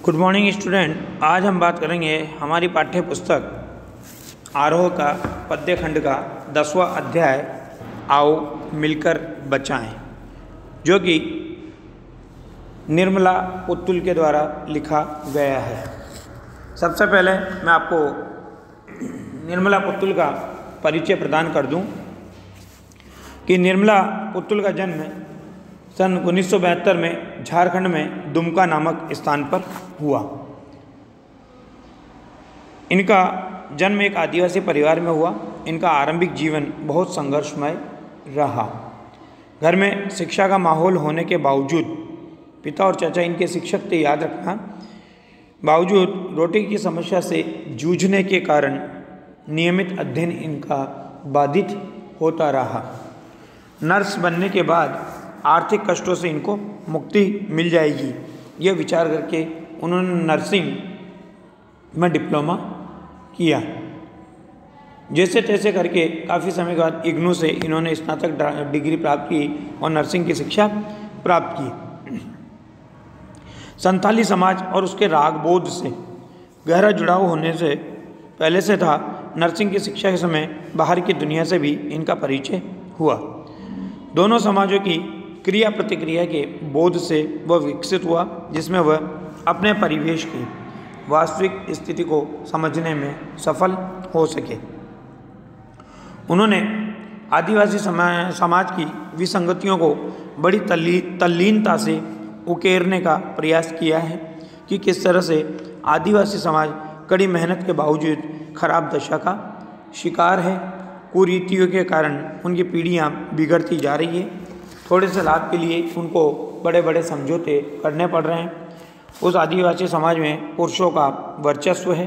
Good morning student. आज हम बात करेंगे हमारी पाठ्य पुस्तक आरोह का पद्य खंड का 10वां अध्याय आओ मिलकर बचाएं, जो कि निर्मला पुत्तुल के द्वारा लिखा गया है। सबसे पहले मैं आपको निर्मला पुत्तुल का परिचय प्रदान कर दूं कि निर्मला पुत्तुल का जन्म सन 1972 में झारखंड में दुमका नामक स्थान पर हुआ। इनका जन्म एक आदिवासी परिवार में हुआ। इनका आरंभिक जीवन बहुत संघर्षमय रहा। घर में शिक्षा का माहौल होने के बावजूद पिता और चाचा इनके शिक्षक थे, याद रखना। बावजूद रोटी की समस्या से जूझने के कारण नियमित अध्ययन इनका बाधित होता रहा। नर्स बनने के बाद आर्थिक कष्टों से इनको मुक्ति मिल जाएगी, यह विचार करके उन्होंने नर्सिंग में डिप्लोमा किया। जैसे तैसे करके काफ़ी समय के बाद इग्नू से इन्होंने स्नातक डिग्री प्राप्त की और नर्सिंग की शिक्षा प्राप्त की। संथाली समाज और उसके राग बोध से गहरा जुड़ाव होने से पहले से था। नर्सिंग की शिक्षा के समय बाहर की दुनिया से भी इनका परिचय हुआ। दोनों समाजों की क्रिया प्रतिक्रिया के बोध से वह विकसित हुआ, जिसमें वह अपने परिवेश की वास्तविक स्थिति को समझने में सफल हो सके। उन्होंने आदिवासी समाज की विसंगतियों को बड़ी तल्लीनता से उकेरने का प्रयास किया है कि किस तरह से आदिवासी समाज कड़ी मेहनत के बावजूद खराब दशा का शिकार है। कुरीतियों के कारण उनकी पीढ़ियाँ बिगड़ती जा रही है। थोड़े से लाभ के लिए उनको बड़े बड़े समझौते करने पड़ रहे हैं। उस आदिवासी समाज में पुरुषों का वर्चस्व है।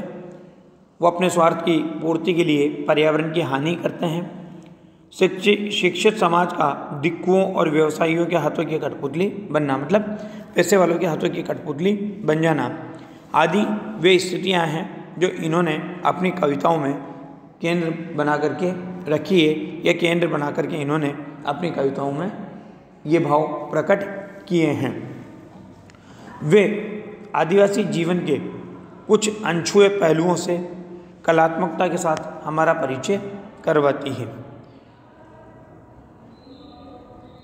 वो अपने स्वार्थ की पूर्ति के लिए पर्यावरण की हानि करते हैं। शिक्षित समाज का दिक्कुओं और व्यवसायियों के हाथों की कठपुतली बनना, मतलब पैसे वालों के हाथों की कठपुतली बन जाना आदि वे स्थितियाँ हैं जो इन्होंने अपनी कविताओं में केंद्र बना करके रखी है, या केंद्र बना करके इन्होंने अपनी कविताओं में ये भाव प्रकट किए हैं। वे आदिवासी जीवन के कुछ अनछुए पहलुओं से कलात्मकता के साथ हमारा परिचय करवाती है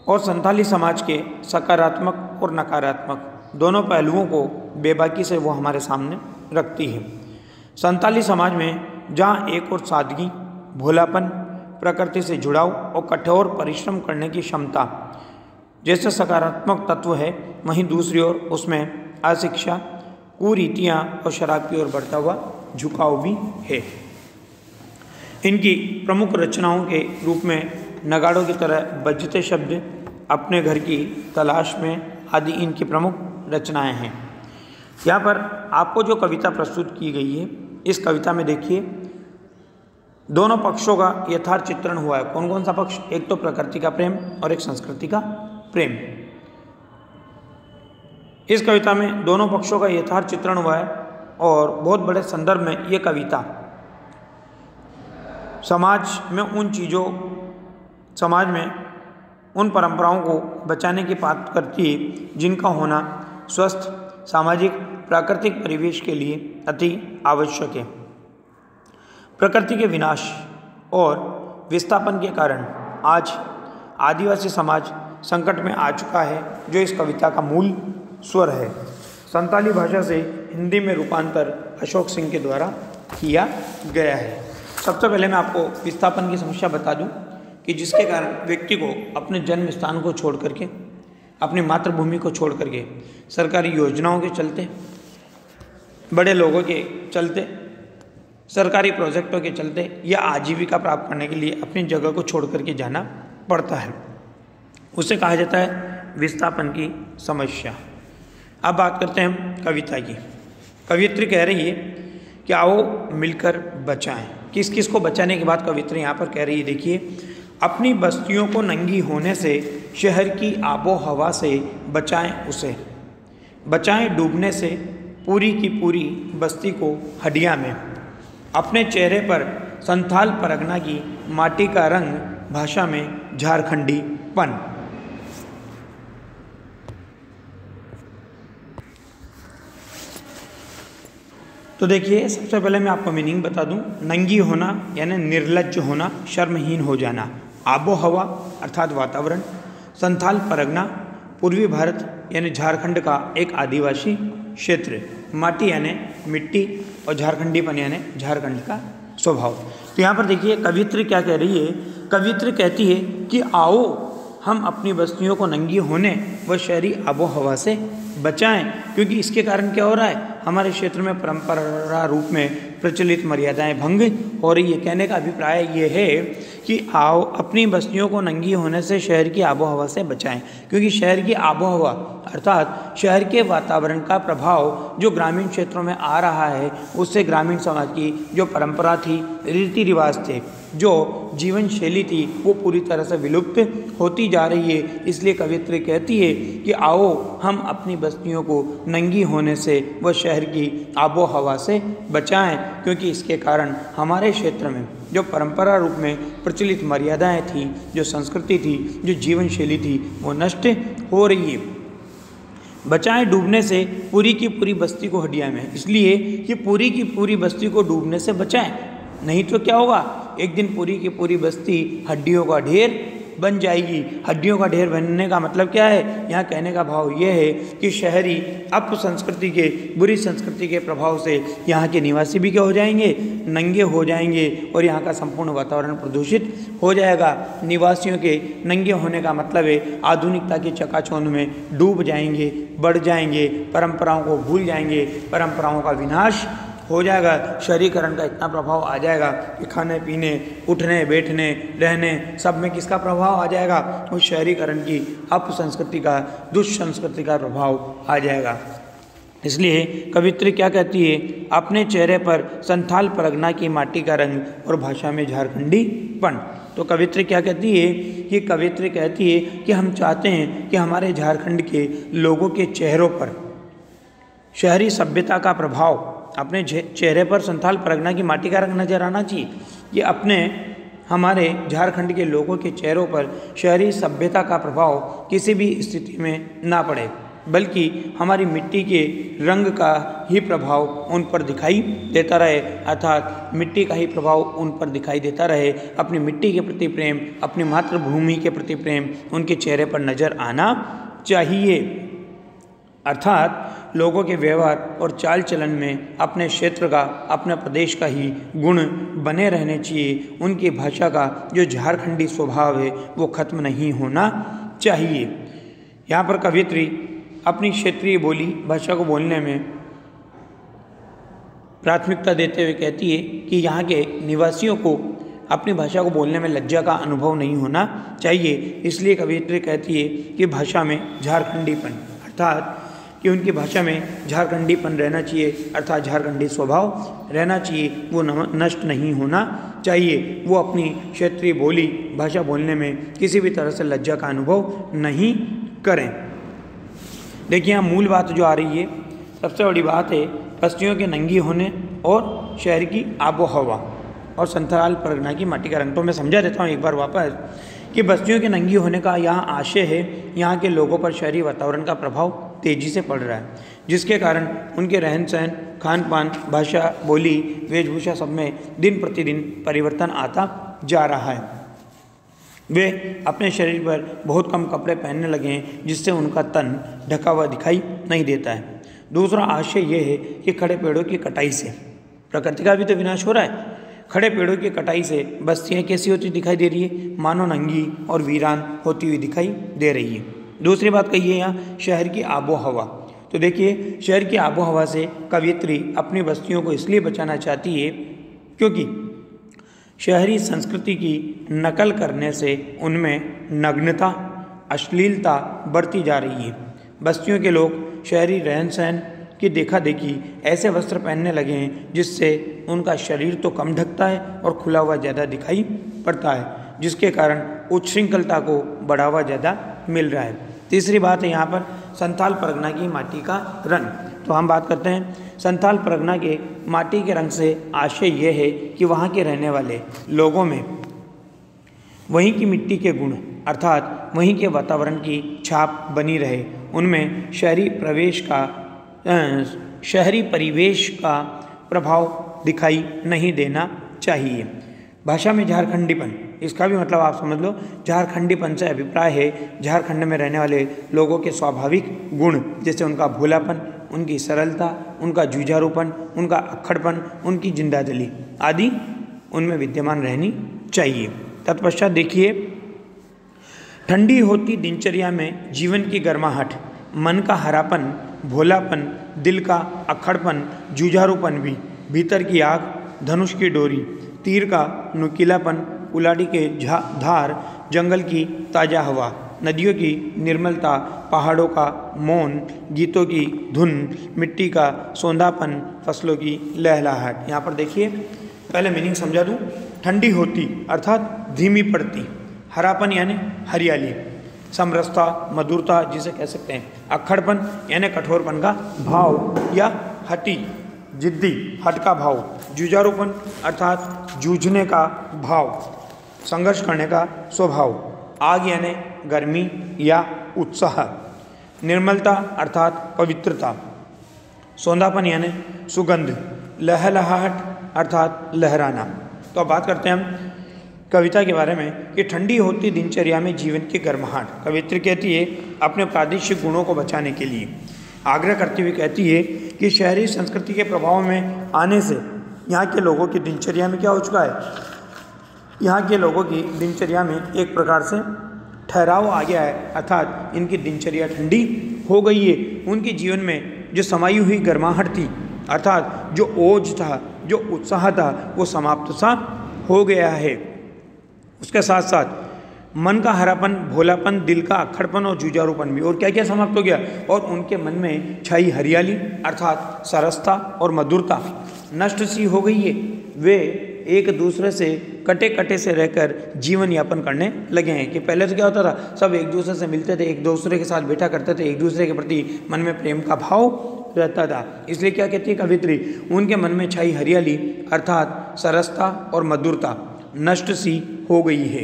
और संथाली समाज के सकारात्मक और नकारात्मक दोनों पहलुओं को बेबाकी से वो हमारे सामने रखती है। संथाली समाज में जहाँ एक और सादगी, भोलापन, प्रकृति से जुड़ाव और कठोर परिश्रम करने की क्षमता जैसे सकारात्मक तत्व है, वहीं दूसरी ओर उसमें अशिक्षा, कुरीतियाँ और शराब की ओर बढ़ता हुआ झुकाव भी है। इनकी प्रमुख रचनाओं के रूप में नगाड़ों की तरह बजते शब्द, अपने घर की तलाश में आदि इनकी प्रमुख रचनाएं हैं। यहाँ पर आपको जो कविता प्रस्तुत की गई है, इस कविता में देखिए दोनों पक्षों का यथार्थ चित्रण हुआ है। कौन कौन सा पक्ष? एक तो प्रकृति का प्रेम और एक संस्कृति का प्रेम। इस कविता में दोनों पक्षों का यथार्थ चित्रण हुआ है और बहुत बड़े संदर्भ में ये कविता समाज में उन परंपराओं को बचाने की बात करती है जिनका होना स्वस्थ सामाजिक प्राकृतिक परिवेश के लिए अति आवश्यक है। प्रकृति के विनाश और विस्थापन के कारण आज आदिवासी समाज संकट में आ चुका है, जो इस कविता का मूल स्वर है। संथाली भाषा से हिंदी में रूपांतर अशोक सिंह के द्वारा किया गया है। सबसे पहले मैं आपको विस्थापन की समस्या बता दूं कि जिसके कारण व्यक्ति को अपने जन्म स्थान को छोड़ करके, अपनी मातृभूमि को छोड़ करके, सरकारी योजनाओं के चलते, बड़े लोगों के चलते, सरकारी प्रोजेक्टों के चलते या आजीविका प्राप्त करने के लिए अपनी जगह को छोड़ करके जाना पड़ता है। उसे कहा जाता है विस्थापन की समस्या। अब बात करते हैं हम कविता की। कवियत्री कह रही है कि आओ मिलकर बचाएं। किस किस को बचाने की बात कवियत्री यहाँ पर कह रही है? देखिए, अपनी बस्तियों को नंगी होने से, शहर की आबो हवा से बचाएं उसे, बचाएं डूबने से पूरी की पूरी बस्ती को हड्डियाँ में, अपने चेहरे पर संथाल परगना की माटी का रंग, भाषा में झारखंडीपन। तो देखिए, सबसे पहले मैं आपको मीनिंग बता दूं। नंगी होना यानी निर्लज्ज होना, शर्महीन हो जाना। आबो हवा अर्थात वातावरण। संथाल परगना पूर्वी भारत यानी झारखंड का एक आदिवासी क्षेत्र। माटी यानी मिट्टी और झारखंडीपन यानी झारखंड का स्वभाव। तो यहाँ पर देखिए कवियत्री क्या कह रही है। कवियत्री कहती है कि आओ हम अपनी बस्तियों को नंगी होने व शहरी आबो हवा से बचाएं, क्योंकि इसके कारण क्या हो रहा है, हमारे क्षेत्र में परंपरा रूप में प्रचलित मर्यादाएं भंग हो रही है। कहने का अभिप्राय ये है कि आओ अपनी बस्तियों को नंगी होने से शहर की आबो हवा से बचाएं, क्योंकि शहर की आबो हवा अर्थात शहर के वातावरण का प्रभाव जो ग्रामीण क्षेत्रों में आ रहा है, उससे ग्रामीण समाज की जो परंपरा थी, रीति रिवाज थे, जो जीवन शैली थी, वो पूरी तरह से विलुप्त होती जा रही है। इसलिए कवियत्री कहती है कि आओ हम अपनी बस्तियों को नंगी होने से व शहर की आबो हवा से बचाएं, क्योंकि इसके कारण हमारे क्षेत्र में जो परंपरा रूप में प्रचलित मर्यादाएं थी, जो संस्कृति थी, जो जीवन शैली थी, वो नष्ट हो रही है। बचाएं डूबने से पूरी की पूरी बस्ती को हड्डियाँ में, इसलिए कि पूरी की पूरी बस्ती को डूबने से बचाएं, नहीं तो क्या होगा, एक दिन पूरी की पूरी बस्ती हड्डियों का ढेर बन जाएगी। हड्डियों का ढेर बनने का मतलब क्या है, यहाँ कहने का भाव ये है कि शहरी अपसंस्कृति के, बुरी संस्कृति के प्रभाव से यहाँ के निवासी भी क्या हो जाएंगे, नंगे हो जाएंगे और यहाँ का संपूर्ण वातावरण प्रदूषित हो जाएगा। निवासियों के नंगे होने का मतलब है आधुनिकता की चकाचौंध में डूब जाएंगे, बढ़ जाएंगे, परंपराओं को भूल जाएंगे, परंपराओं का विनाश हो जाएगा। शहरीकरण का इतना प्रभाव आ जाएगा कि खाने पीने, उठने बैठने, रहने सब में किसका प्रभाव आ जाएगा, उस शहरीकरण की अपसंस्कृति का, दुष्संस्कृति का प्रभाव आ जाएगा। इसलिए कवित्री क्या कहती है, अपने चेहरे पर संथाल परगना की माटी का रंग और भाषा में झारखंडीपन। तो कवित्री क्या कहती है कि कवित्री कहती है कि हम चाहते हैं कि हमारे झारखंड के लोगों के चेहरों पर शहरी सभ्यता का प्रभाव, अपने चेहरे पर संथाल परगना की माटी का रंग नजर आना चाहिए। ये अपने हमारे झारखंड के लोगों के चेहरों पर शहरी सभ्यता का प्रभाव किसी भी स्थिति में ना पड़े, बल्कि हमारी मिट्टी के रंग का ही प्रभाव उन पर दिखाई देता रहे, अर्थात मिट्टी का ही प्रभाव उन पर दिखाई देता रहे। अपनी मिट्टी के प्रति प्रेम, अपनी मातृभूमि के प्रति प्रेम उनके चेहरे पर नजर आना चाहिए। अर्थात लोगों के व्यवहार और चाल चलन में अपने क्षेत्र का, अपने प्रदेश का ही गुण बने रहने चाहिए। उनकी भाषा का जो झारखंडी स्वभाव है वो खत्म नहीं होना चाहिए। यहाँ पर कवियत्री अपनी क्षेत्रीय बोली भाषा को बोलने में प्राथमिकता देते हुए कहती है कि यहाँ के निवासियों को अपनी भाषा को बोलने में लज्जा का अनुभव नहीं होना चाहिए। इसलिए कवियत्री कहती है कि भाषा में झारखंडीपन, अर्थात कि उनकी भाषा में झारखंडीपन रहना चाहिए, अर्थात झारखंडी स्वभाव रहना चाहिए, वो नष्ट नहीं होना चाहिए। वो अपनी क्षेत्रीय बोली भाषा बोलने में किसी भी तरह से लज्जा का अनुभव नहीं करें। देखिए यहाँ मूल बात जो आ रही है, सबसे बड़ी बात है बस्तियों के नंगी होने और शहर की आबो हवा और संथाल परगना की माटी का रंग। तो मैं समझा देता हूँ एक बार वापस कि बस्तियों के नंगी होने का यहाँ आशय है, यहाँ के लोगों पर शहरी वातावरण का प्रभाव तेजी से पड़ रहा है, जिसके कारण उनके रहन सहन, खान पान, भाषा, बोली, वेशभूषा सब में दिन प्रतिदिन परिवर्तन आता जा रहा है। वे अपने शरीर पर बहुत कम कपड़े पहनने लगे हैं, जिससे उनका तन ढका हुआ दिखाई नहीं देता है। दूसरा आशय ये है कि खड़े पेड़ों की कटाई से प्रकृति का भी तो विनाश हो रहा है। खड़े पेड़ों की कटाई से बस्तियाँ कैसी होती दिखाई दे रही है, मानो नंगी और वीरान होती हुई दिखाई दे रही है। दूसरी बात कही है यहाँ शहर की आबो हवा। तो देखिए शहर की आबो हवा से कवियत्री अपनी बस्तियों को इसलिए बचाना चाहती है क्योंकि शहरी संस्कृति की नकल करने से उनमें नग्नता, अश्लीलता बढ़ती जा रही है। बस्तियों के लोग शहरी रहन सहन की देखा देखी ऐसे वस्त्र पहनने लगे हैं जिससे उनका शरीर तो कम ढकता है और खुला हुआ ज़्यादा दिखाई पड़ता है, जिसके कारण उच्छृंखलता को बढ़ावा ज़्यादा मिल रहा है। तीसरी बात है यहाँ पर संथाल परगना की माटी का रंग। तो हम बात करते हैं संथाल परगना के माटी के रंग से आशय यह है कि वहाँ के रहने वाले लोगों में वहीं की मिट्टी के गुण अर्थात वहीं के वातावरण की छाप बनी रहे, उनमें शहरी परिवेश का प्रभाव दिखाई नहीं देना चाहिए। भाषा में झारखंडीपन, इसका भी मतलब आप समझ लो, झारखंडीपन से अभिप्राय है झारखंड में रहने वाले लोगों के स्वाभाविक गुण, जैसे उनका भोलापन, उनकी सरलता, उनका जुझारूपन, उनका अक्खड़पन, उनकी जिंदादिली आदि उनमें विद्यमान रहनी चाहिए। तत्पश्चात देखिए, ठंडी होती दिनचर्या में जीवन की गर्माहट, मन का हरापन, भोलापन, दिल का अक्खड़पन, जुझारूपन भी, भीतर की आग, धनुष की डोरी, तीर का नुकीलापन, कुलाड़ी के धार, जंगल की ताज़ा हवा, नदियों की निर्मलता, पहाड़ों का मौन, गीतों की धुन, मिट्टी का सौंधापन, फसलों की लहलहाहट। यहाँ पर देखिए, पहले मीनिंग समझा दूँ। ठंडी होती अर्थात धीमी पड़ती, हरापन यानी हरियाली, समरसता, मधुरता जिसे कह सकते हैं, अक्खड़पन यानी कठोरपन का भाव या हटी, जिद्दी, हट का भाव, जुझारूपन अर्थात जूझने का भाव, संघर्ष करने का स्वभाव, आग यानी गर्मी या उत्साह, निर्मलता अर्थात पवित्रता, सौंधापन यानी सुगंध, लहलहाहट अर्थात लहराना। तो अब बात करते हैं हम कविता के बारे में कि ठंडी होती दिनचर्या में जीवन की गर्माहट। कवित्री कहती है अपने प्रादेशिक गुणों को बचाने के लिए आग्रह करती हुई कहती है कि शहरी संस्कृति के प्रभाव में आने से यहाँ के लोगों की दिनचर्या में क्या हो चुका है, यहाँ के लोगों की दिनचर्या में एक प्रकार से ठहराव आ गया है, अर्थात इनकी दिनचर्या ठंडी हो गई है। उनके जीवन में जो समाई हुई गर्माहट थी, अर्थात जो ओज था, जो उत्साह था, वो समाप्त सा हो गया है। उसके साथ साथ मन का हरापन, भोलापन, दिल का अक्खड़पन और जुझारूपन भी, और क्या क्या समाप्त हो गया, और उनके मन में छाई हरियाली अर्थात सरसता और मधुरता नष्ट सी हो गई है। वे एक दूसरे से कटे कटे से रहकर जीवन यापन करने लगे हैं। कि पहले तो क्या होता था, सब एक दूसरे से मिलते थे, एक दूसरे के साथ बैठा करते थे, एक दूसरे के प्रति मन में प्रेम का भाव रहता था। इसलिए क्या कहती है कवित्री, उनके मन में छाई हरियाली अर्थात सरसता और मधुरता नष्ट सी हो गई है।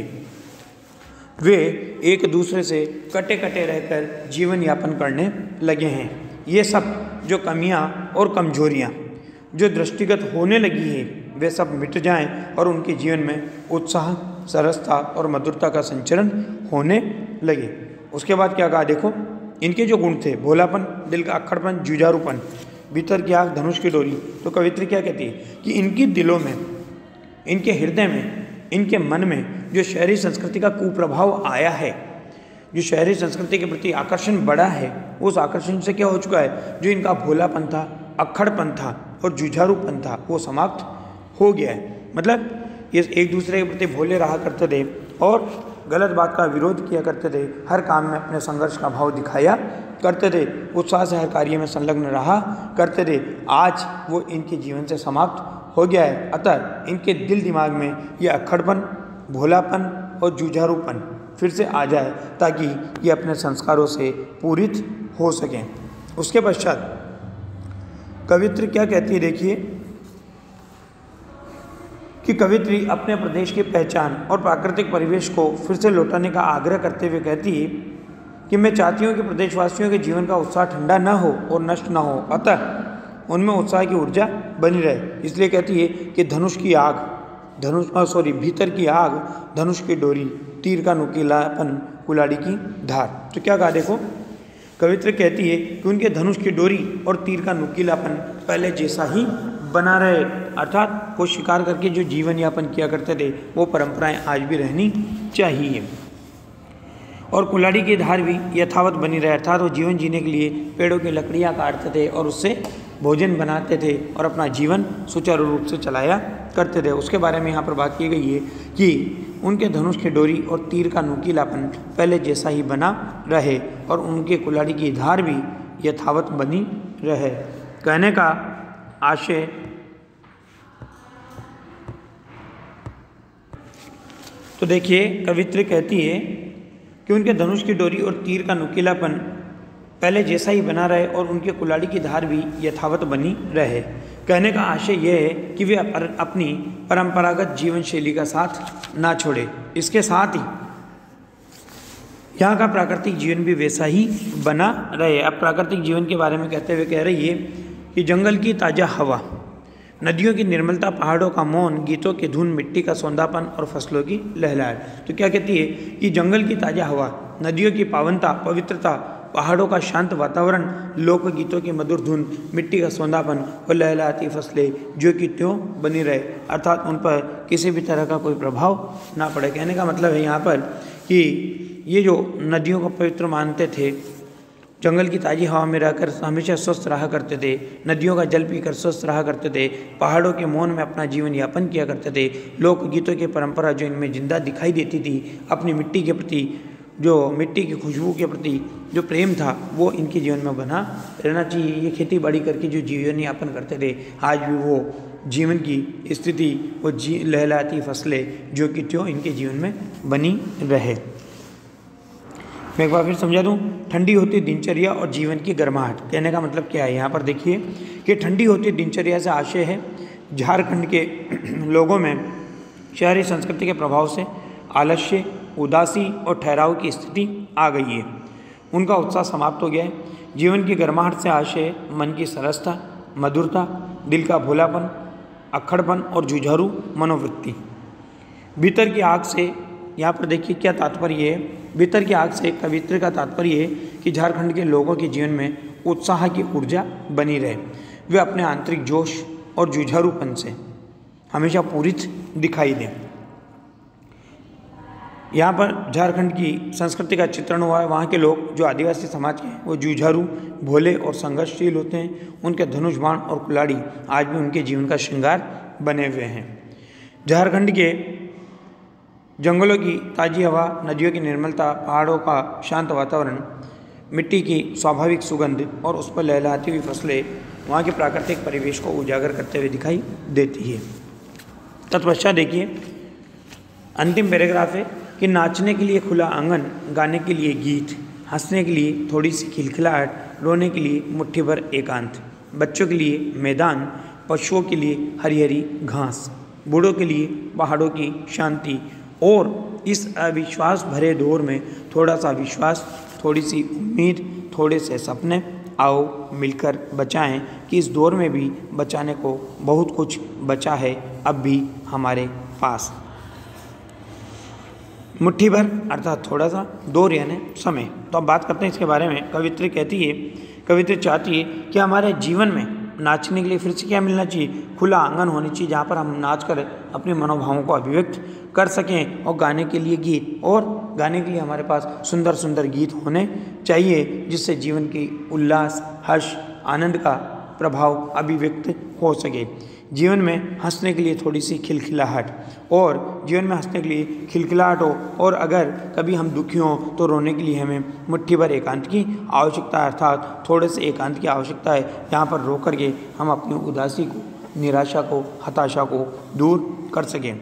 वे एक दूसरे से कटे कटे रहकर जीवन यापन करने लगे हैं। ये सब जो कमियां और कमजोरियां जो दृष्टिगत होने लगी है, वे सब मिट जाएं और उनके जीवन में उत्साह, सरसता और मधुरता का संचरण होने लगे। उसके बाद क्या कहा, देखो इनके जो गुण थे, भोलापन, दिल का अक्खड़पन, जुझारूपन, भीतर की आग, धनुष की डोरी। तो कवित्री क्या कहती है कि इनकी दिलों में, इनके हृदय में, इनके मन में जो शहरी संस्कृति का कुप्रभाव आया है, जो शहरी संस्कृति के प्रति आकर्षण बढ़ा है, उस आकर्षण से क्या हो चुका है, जो इनका भोलापन था, अक्खड़पन था और जुझारूपन था, वो समाप्त हो गया है। मतलब ये एक दूसरे के प्रति भोले रहा करते थे और गलत बात का विरोध किया करते थे, हर काम में अपने संघर्ष का भाव दिखाया करते थे, उत्साह से हर कार्य में संलग्न रहा करते थे। आज वो इनके जीवन से समाप्त हो गया है। अतः इनके दिल दिमाग में ये अक्खड़पन, भोलापन और जुझारूपन फिर से आ जाए, ताकि ये अपने संस्कारों से पूरित हो सकें। उसके पश्चात कवित्री क्या कहती है, देखिए कि कवित्री अपने प्रदेश की पहचान और प्राकृतिक परिवेश को फिर से लौटाने का आग्रह करते हुए कहती है कि मैं चाहती हूँ कि प्रदेशवासियों के जीवन का उत्साह ठंडा न हो और नष्ट न हो, अतः उनमें उत्साह की ऊर्जा बनी रहे। इसलिए कहती है कि धनुष की आग, भीतर की आग, धनुष की डोरी, तीर का नुकीलापन, कुलाड़ी की धार। तो क्या कहा, देखो कवित्री कहती है कि उनके धनुष की डोरी और तीर का नुकीलापन पहले जैसा ही बना रहे, अर्थात वो शिकार करके जो जीवन यापन किया करते थे वो परंपराएं आज भी रहनी चाहिए। और कुलाड़ी की धार भी यथावत बनी रहे, अर्थात वो जीवन जीने के लिए पेड़ों की लकड़ियाँ काटते थे और उससे भोजन बनाते थे और अपना जीवन सुचारू रूप से चलाया करते थे। उसके बारे में यहाँ पर बात की गई है कि उनके धनुष की डोरी और तीर का नुकीलापन पहले जैसा ही बना रहे और उनके कुलाड़ी की धार भी यथावत बनी रहे। कहने का आशय तो देखिए कवित्री कहती है कि उनके धनुष की डोरी और तीर का नुकीलापन पहले जैसा ही बना रहे और उनके कुलाड़ी की धार भी यथावत बनी रहे। कहने का आशय यह है कि वे अपनी परंपरागत जीवन शैली का साथ ना छोड़े, इसके साथ ही यहाँ का प्राकृतिक जीवन भी वैसा ही बना रहे। अब प्राकृतिक जीवन के बारे में कहते हुए कह रही है कि जंगल की ताज़ा हवा, नदियों की निर्मलता, पहाड़ों का मौन, गीतों की धुन, मिट्टी का सौंदापन और फसलों की लहलहाट। तो क्या कहती है कि जंगल की ताज़ा हवा, नदियों की पावनता, पवित्रता, पहाड़ों का शांत वातावरण, लोकगीतों की मधुर धुन, मिट्टी का सौंदापन और लहलहाती फसलें जो कि त्यों बनी रहे, अर्थात उन पर किसी भी तरह का कोई प्रभाव ना पड़े। कहने का मतलब है यहाँ पर कि ये जो नदियों को पवित्र मानते थे, जंगल की ताज़ी हवा में रहकर हमेशा स्वस्थ रहा करते थे, नदियों का जल पीकर स्वस्थ रहा करते थे, पहाड़ों के मौन में अपना जीवन यापन किया करते थे, लोकगीतों की परंपरा जो इनमें जिंदा दिखाई देती थी, अपनी मिट्टी के प्रति, जो मिट्टी की खुशबू के प्रति जो प्रेम था वो इनके जीवन में बना रहना चाहिए। ये खेती बाड़ी करके जो जीवन यापन करते थे, आज भी वो जीवन की स्थिति, वो लहलहाती फसलें जो कि त्यों इनके जीवन में बनी रहे। मैं एक बार फिर समझा दूं, ठंडी होती दिनचर्या और जीवन की गर्माहट। कहने का मतलब क्या है, यहाँ पर देखिए कि ठंडी होती दिनचर्या से आशय है झारखंड के लोगों में शहरी संस्कृति के प्रभाव से आलस्य, उदासी और ठहराव की स्थिति आ गई है। उनका उत्साह समाप्त हो गया है। जीवन की गर्माहट से आशय मन की सरसता, मधुरता, दिल का भोलापन, अक्खड़पन और जुझारू मनोवृत्ति। भीतर की आग से, यहाँ पर देखिए क्या तात्पर्य है, भीतर की आग से कवित्र का तात्पर्य है कि झारखंड के लोगों के जीवन में उत्साह की ऊर्जा बनी रहे, वे अपने आंतरिक जोश और जुझारूपन से हमेशा पूरित दिखाई दें। यहाँ पर झारखंड की संस्कृति का चित्रण हुआ है। वहाँ के लोग जो आदिवासी समाज के हैं वो जुझारू, भोले और संघर्षशील होते हैं। उनके धनुष बाण और कुल्हाड़ी आज भी उनके जीवन का श्रृंगार बने हुए हैं। झारखंड के जंगलों की ताज़ी हवा, नदियों की निर्मलता, पहाड़ों का शांत वातावरण, मिट्टी की स्वाभाविक सुगंध और उस पर लहलहाती हुई फसलें वहाँ के प्राकृतिक परिवेश को उजागर करते हुए दिखाई देती है। तत्पश्चात देखिए अंतिम पैराग्राफ है कि नाचने के लिए खुला आंगन, गाने के लिए गीत, हंसने के लिए थोड़ी सी खिलखिलाहट, रोने के लिए मुट्ठी भर एकांत, बच्चों के लिए मैदान, पशुओं के लिए हरी हरी घास, बूढ़ों के लिए पहाड़ों की शांति, और इस अविश्वास भरे दौर में थोड़ा सा विश्वास, थोड़ी सी उम्मीद, थोड़े से सपने, आओ मिलकर बचाएं कि इस दौर में भी बचाने को बहुत कुछ बचा है अब भी हमारे पास। मुट्ठी भर अर्थात थोड़ा सा, दौर यानी समय। तो अब बात करते हैं इसके बारे में। कवित्री कहती है, कवित्री चाहती है कि हमारे जीवन में नाचने के लिए फिर से क्या मिलना चाहिए, खुला आंगन होनी चाहिए जहाँ पर हम नाच कर अपने मनोभावों को अभिव्यक्त कर सकें, और गाने के लिए गीत, और गाने के लिए हमारे पास सुंदर सुंदर गीत होने चाहिए जिससे जीवन की उल्लास, हर्ष, आनंद का प्रभाव अभिव्यक्त हो सके। जीवन में हंसने के लिए थोड़ी सी खिलखिलाहट, और जीवन में हंसने के लिए खिलखिलाहट हो, और अगर कभी हम दुखी हों तो रोने के लिए हमें मुट्ठी भर एकांत की आवश्यकता है, अर्थात थोड़े से एकांत की आवश्यकता है जहाँ पर रो करके हम अपनी उदासी को, निराशा को, हताशा को दूर कर सकें।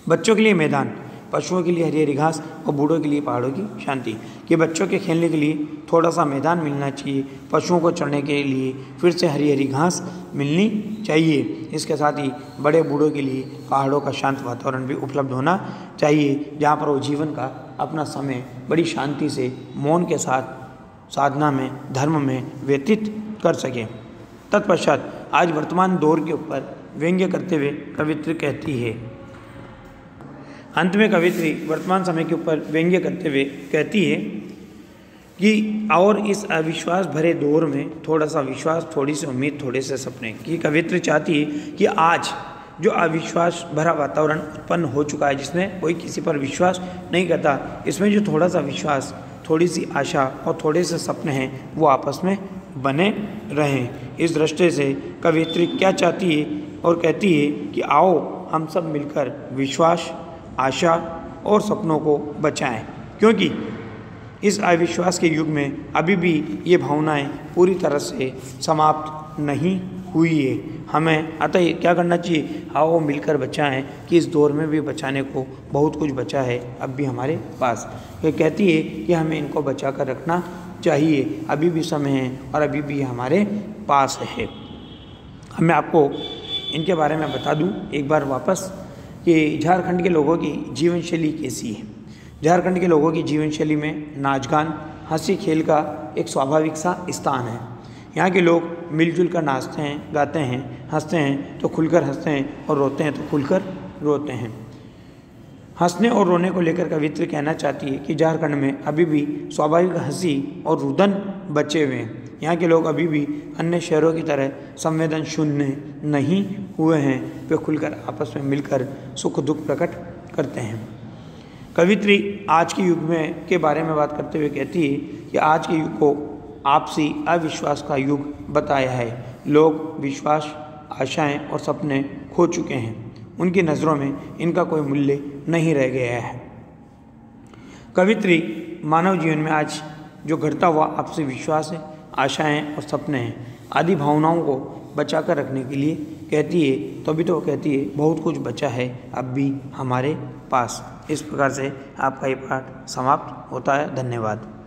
बच्चों के लिए मैदान, पशुओं के लिए हरी हरी घास और बूढ़ों के लिए पहाड़ों की शांति। कि बच्चों के खेलने के लिए थोड़ा सा मैदान मिलना चाहिए, पशुओं को चढ़ने के लिए फिर से हरी हरी घास मिलनी चाहिए। इसके साथ ही बड़े बूढ़ों के लिए पहाड़ों का शांत वातावरण भी उपलब्ध होना चाहिए जहाँ पर वो जीवन का अपना समय बड़ी शांति से, मौन के साथ, साधना में, धर्म में व्यतीत कर सकें। तत्पश्चात आज वर्तमान दौर के ऊपर व्यंग्य करते हुए कवित्री कहती है, अंत में कवित्री वर्तमान समय के ऊपर व्यंग्य करते हुए कहती है कि और इस अविश्वास भरे दौर में थोड़ा सा विश्वास, थोड़ी सी उम्मीद, थोड़े से सपने। कि कवित्री चाहती है कि आज जो अविश्वास भरा वातावरण उत्पन्न हो चुका है, जिसमें कोई किसी पर विश्वास नहीं करता, इसमें जो थोड़ा सा विश्वास, थोड़ी सी आशा और थोड़े से सपने हैं वो आपस में बने रहें। इस दृष्टि से कवित्री क्या चाहती है और कहती है कि आओ हम सब मिलकर विश्वास, आशा और सपनों को बचाएं, क्योंकि इस अविश्वास के युग में अभी भी ये भावनाएं पूरी तरह से समाप्त नहीं हुई है। हमें अतः क्या करना चाहिए, आओ मिलकर बचाएं कि इस दौर में भी बचाने को बहुत कुछ बचा है अब भी हमारे पास। ये कहती है कि हमें इनको बचा कर रखना चाहिए, अभी भी समय है और अभी भी हमारे पास है। मैं आपको इनके बारे में बता दूं एक बार वापस कि झारखंड के लोगों की जीवन शैली कैसी है। झारखंड के लोगों की जीवन शैली में नाच गान, हंसी खेल का एक स्वाभाविक सा स्थान है। यहाँ के लोग मिलजुल कर नाचते हैं, गाते हैं, हंसते हैं तो खुलकर हंसते हैं और रोते हैं तो खुलकर रोते हैं। हंसने और रोने को लेकर कवित्री कहना चाहती है कि झारखंड में अभी भी स्वाभाविक हंसी और रुदन बचे हुए हैं। यहाँ के लोग अभी भी अन्य शहरों की तरह संवेदन शून्य नहीं हुए हैं, वे खुलकर आपस में मिलकर सुख दुख प्रकट करते हैं। कवित्री आज के युग में के बारे में बात करते हुए कहती है कि आज के युग को आपसी अविश्वास का युग बताया है। लोग विश्वास, आशाएं और सपने खो चुके हैं। उनकी नज़रों में इनका कोई मूल्य नहीं रह गया है। कवित्री मानव जीवन में आज जो घटता हुआ आपसी विश्वास है, आशाएं और सपने हैं आदि भावनाओं को बचा कर रखने के लिए कहती है। तभी तो कहती है बहुत कुछ बचा है अब भी हमारे पास। इस प्रकार से आपका ये पाठ समाप्त होता है। धन्यवाद।